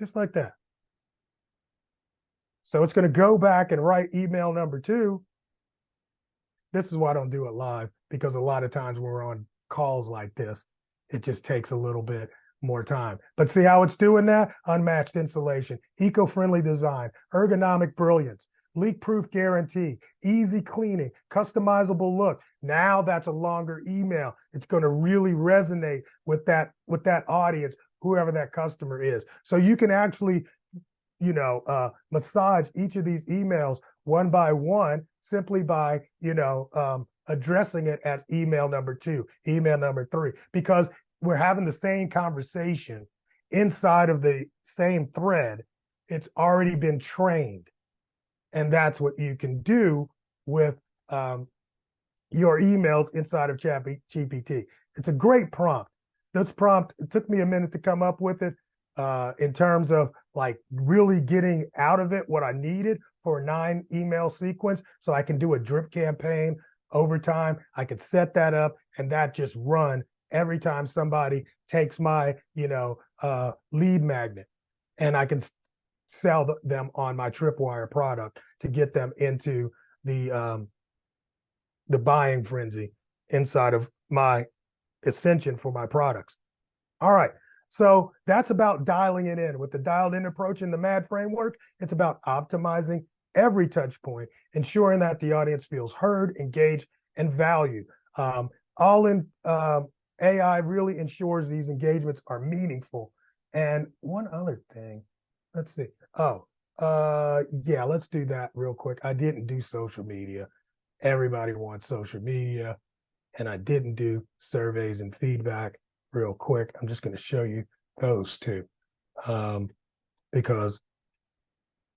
Just like that. So it's going to go back and write email number 2. This is why I don't do it live, because a lot of times when we're on calls like this, it just takes a little bit more time. But see how it's doing that? Unmatched insulation, eco-friendly design, ergonomic brilliance, leak-proof guarantee, easy cleaning, customizable look. Now that's a longer email. It's going to really resonate with that audience, whoever that customer is. So you can actually, massage each of these emails one by one simply by, addressing it as email number 2, email number 3, because we're having the same conversation inside of the same thread. It's already been trained. And that's what you can do with your emails inside of ChatGPT. It's a great prompt. This prompt, it took me a minute to come up with it in terms of like really getting out of it what I needed for a 9 email sequence. So I can do a drip campaign over time. I could set that up and that just run every time somebody takes my, lead magnet, and I can sell them on my Tripwire product to get them into the buying frenzy inside of my ascension for my products. All right. So that's about dialing it in. With the dialed in approach in the MAD framework, it's about optimizing every touch point, ensuring that the audience feels heard, engaged, and valued. All in AI really ensures these engagements are meaningful. And one other thing, let's see. Yeah, let's do that real quick. I didn't do social media. Everybody wants social media. And I didn't do surveys and feedback real quick. I'm just going to show you those two because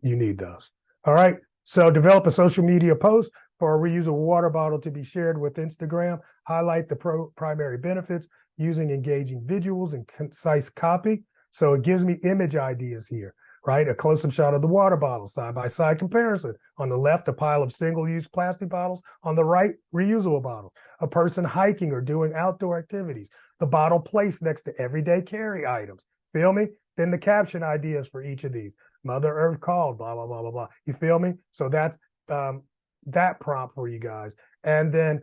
you need those. All right. So develop a social media post for a reusable water bottle to be shared with Instagram. Highlight the primary benefits using engaging visuals and concise copy. So it gives me image ideas here, right? A close-up shot of the water bottle, side-by-side comparison. On the left, a pile of single-use plastic bottles. On the right, reusable bottles. A person hiking or doing outdoor activities. The bottle placed next to everyday carry items. Feel me? Then the caption ideas for each of these. Mother Earth called, blah, blah, blah, blah, blah. You feel me? So that's that prompt for you guys. And then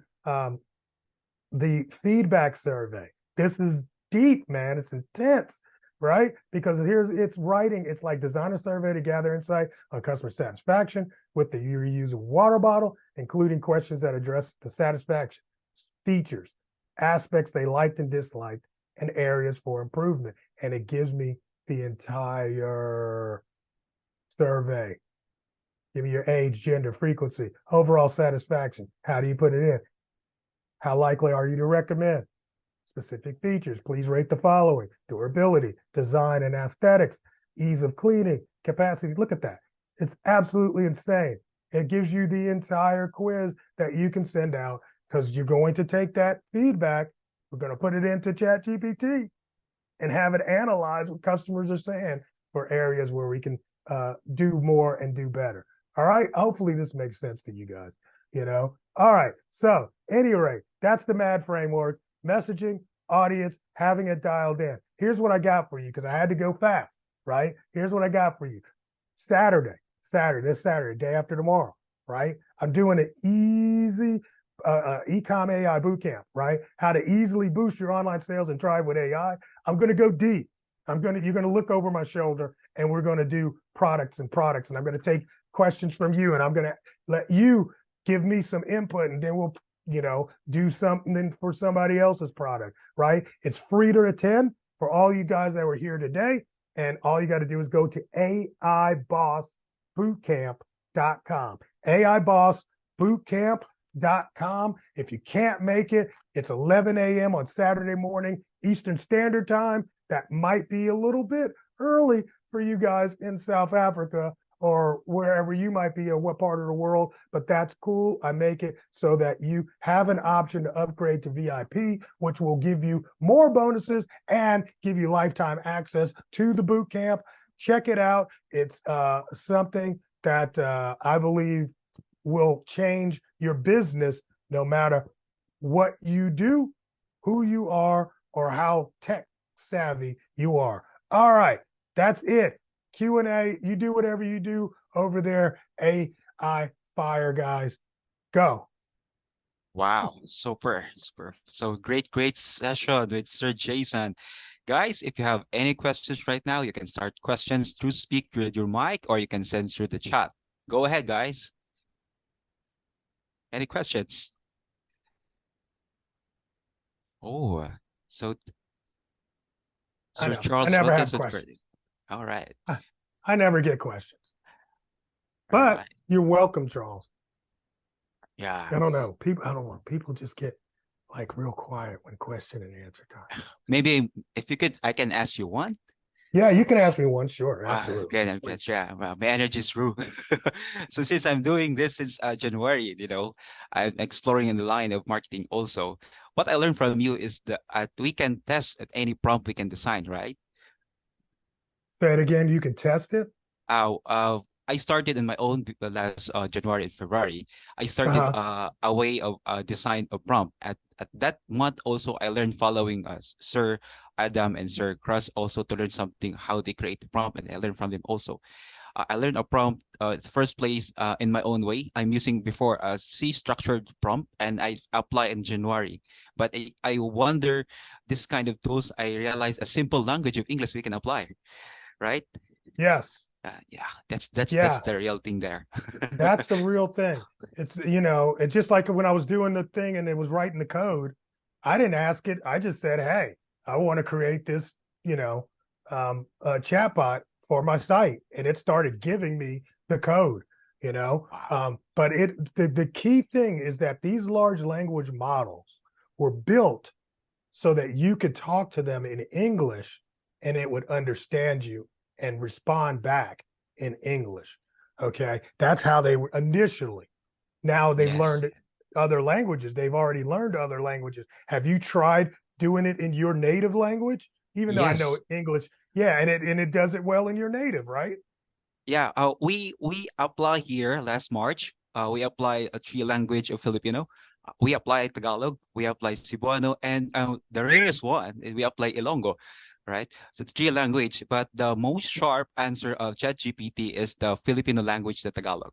the feedback survey. This is deep, man. It's intense, right? Because it's writing, it's like design a survey to gather insight on customer satisfaction with the reusable water bottle, including questions that address the satisfaction, features, aspects they liked and disliked, and areas for improvement. And it gives me the entire survey. Give me your age, gender, frequency, overall satisfaction. How do you put it in? How likely are you to recommend? Specific features. Please rate the following: durability, design and aesthetics, ease of cleaning, capacity. Look at that. It's absolutely insane. It gives you the entire quiz that you can send out because you're going to take that feedback. We're going to put it into ChatGPT and have it analyze what customers are saying for areas where we can do more and do better. All right. Hopefully this makes sense to you guys, All right. So any rate, that's the MAD framework: messaging, audience, having it dialed in. Here's what I got for you because I had to go fast, right? Here's what I got for you. This Saturday, day after tomorrow, right? I'm doing an easy Ecom AI bootcamp, right? How to easily boost your online sales and drive with AI. I'm going to go deep. You're going to look over my shoulder and we're going to do products and I'm going to take questions from you and I'm going to let you give me some input and then we'll, do something for somebody else's product, right? It's free to attend for all you guys that were here today. And all you got to do is go to AIBossBootcamp.com, AIBossBootcamp.com. If you can't make it, it's 11 a.m. on Saturday morning, Eastern Standard Time. That might be a little bit early for you guys in South Africa or wherever you might be or what part of the world, but that's cool. I make it so that you have an option to upgrade to VIP, which will give you more bonuses and give you lifetime access to the boot camp. Check it out. It's something that I believe will change your business no matter what you do, who you are, or how tech savvy you are. All right, that's it. Q&A, you do whatever you do over there. AI Fire, guys. Go. Wow, super, super. So great session with Sir Jason. Guys, if you have any questions right now, you can start questions through speak with your mic or you can send through the chat. Go ahead, guys. Any questions? Oh, so I Sir know. I Charles, never what have is it? questions. All right, I, I never get questions. all But right. you're welcome, Charles. Yeah, I don't know. People, I don't know. People just get like real quiet when question and answer time. maybe if you could, I can ask you one. Yeah, you can ask me one. Sure, absolutely. Okay, okay, Please. yeah, well, my energy is through. So since I'm doing this since January, I'm exploring in the line of marketing also. What I learned from you is that we can test at any prompt we can design, right? Say it again. You can test it. Uh, uh, I started in my own last January and February. I started Uh-huh. a way of design a prompt. At that month also, I learned following Sir Adam and Sir Cross also to learn something how they create the prompt, and I learned from them also. I learned a prompt first place in my own way. I'm using before a C structured prompt and I apply in January. But I wonder this kind of tools, I realize a simple language of English we can apply, right? Yes. Yeah, that's Yeah. the real thing there. That's the real thing. It's just like when I was doing the thing and it was writing the code, I didn't ask it. I just said, hey, I want to create this, chatbot for my site. And it started giving me the code. Wow. But the key thing is that these large language models were built so that you could talk to them in English and it would understand you and respond back in English. Okay. That's how they were initially. Now they've Yes. learned other languages. They've already learned other languages. Have you tried doing it in your native language? Even though I know Yes. English, yeah, and it does it well in your native, right? Yeah. We apply here last March. We apply a three language of Filipino. We apply Tagalog, we apply Cebuano, and the rarest one is we apply Ilonggo, right? So three language, but the most sharp answer of ChatGPT is the Filipino language, the Tagalog.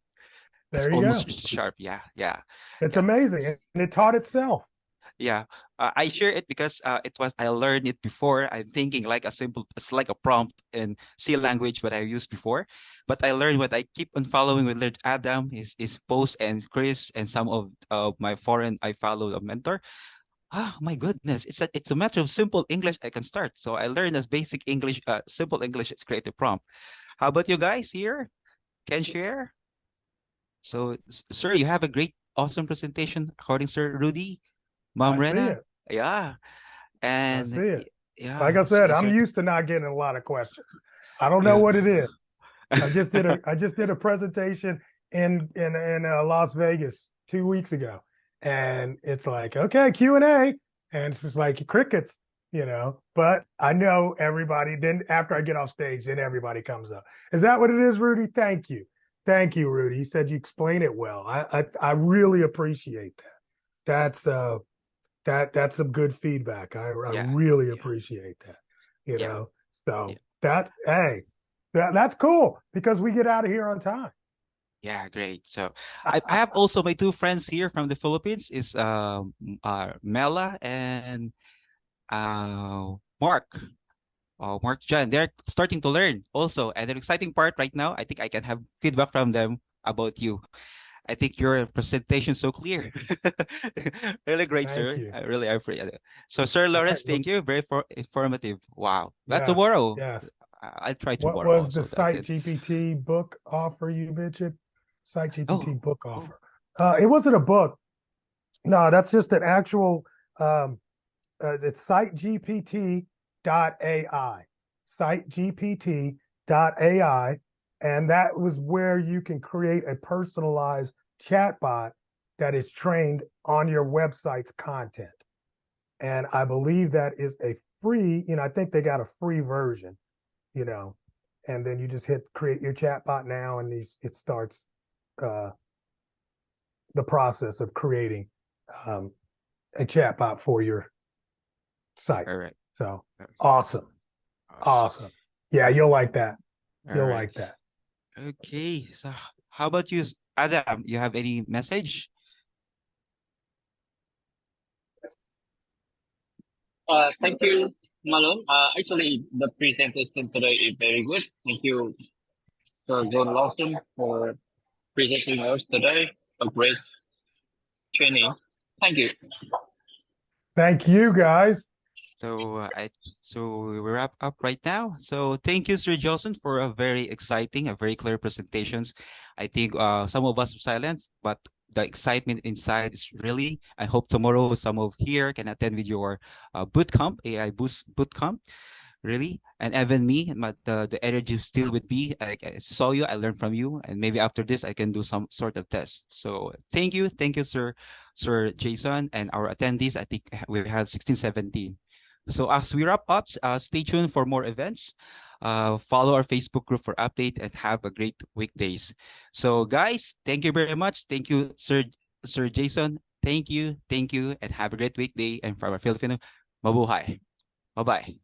It's There you almost go. sharp. Yeah, yeah, It's yeah. amazing, and it taught itself. Yeah, I share it because I learned it before. I'm thinking like it's like a prompt in C language what I used before, but I learned what I keep on following with learned Adam, his post and Chris and some of my foreign I follow a mentor. Ah, my goodness, it's a matter of simple English I can start. So I learned as basic English, simple English is create a prompt. How about you guys here? Can share? So, sir, you have a great, awesome presentation, according Sir Rudy. Mom I see Rena, it. yeah, I and see it. Like yeah, I said, I'm Sir. used to not getting a lot of questions. I don't know Yeah. what it is. I just did a presentation in Las Vegas 2 weeks ago, and it's like okay Q&A, and it's just like crickets. But I know everybody. Then after I get off stage, then everybody comes up. Is that what it is, Rudy? Thank you, Rudy. He said you explain it well. I really appreciate that. That's some good feedback. I Yeah, really yeah, appreciate that. You yeah, know, yeah, so that's cool because we get out of here on time. yeah, great. So I have also my two friends here from the Philippines is Mela and Mark. Mark John. They're starting to learn also. And the exciting part right now, I think I can have feedback from them about you. I think your presentation so clear. Really great, Thank sir. you. I really appreciate it. So, Sir All right. Lawrence, Well, thank you. Very informative. Wow. But yes, tomorrow, yes. I'll try What tomorrow was the also. That's Site it. GPT book offer you mentioned? Site GPT Oh, book oh, offer. It wasn't a book. No, that's just an actual. It's sitegpt.ai. Sitegpt.ai, and that was where you can create a personalized chatbot that is trained on your website's content. And I believe that is a free. I think they got a free version. You know, and then you just hit create your chatbot now, and it starts uh, the process of creating um, a chatbot for your site. all right. So Okay. awesome. Awesome. Awesome. Yeah, you'll like that. All You'll right. like that. Okay. So, how about you, Adam? You have any message? Thank you, Malone. Actually, the presentation today is very good. Thank you, John Lawson, for presenting us today. A great training. Thank you. Thank you, guys. So we wrap up right now. So thank you, Sir Johnson, for a very exciting, a very clear presentations. I think some of us are silent, but the excitement inside is really. I hope tomorrow some of here can attend with your boot camp, AI boost boot camp. Really, and even me, but the energy is still with me. I saw you, I learned from you, and maybe after this I can do some sort of test. So thank you, Sir Jason, and our attendees. I think we have 16, 17. So as we wrap up, stay tuned for more events. Follow our Facebook group for update and have a great weekdays. So guys, thank you very much. Thank you, Sir Jason. Thank you, and have a great weekday. And for our Filipino, mabuhay. Bye bye.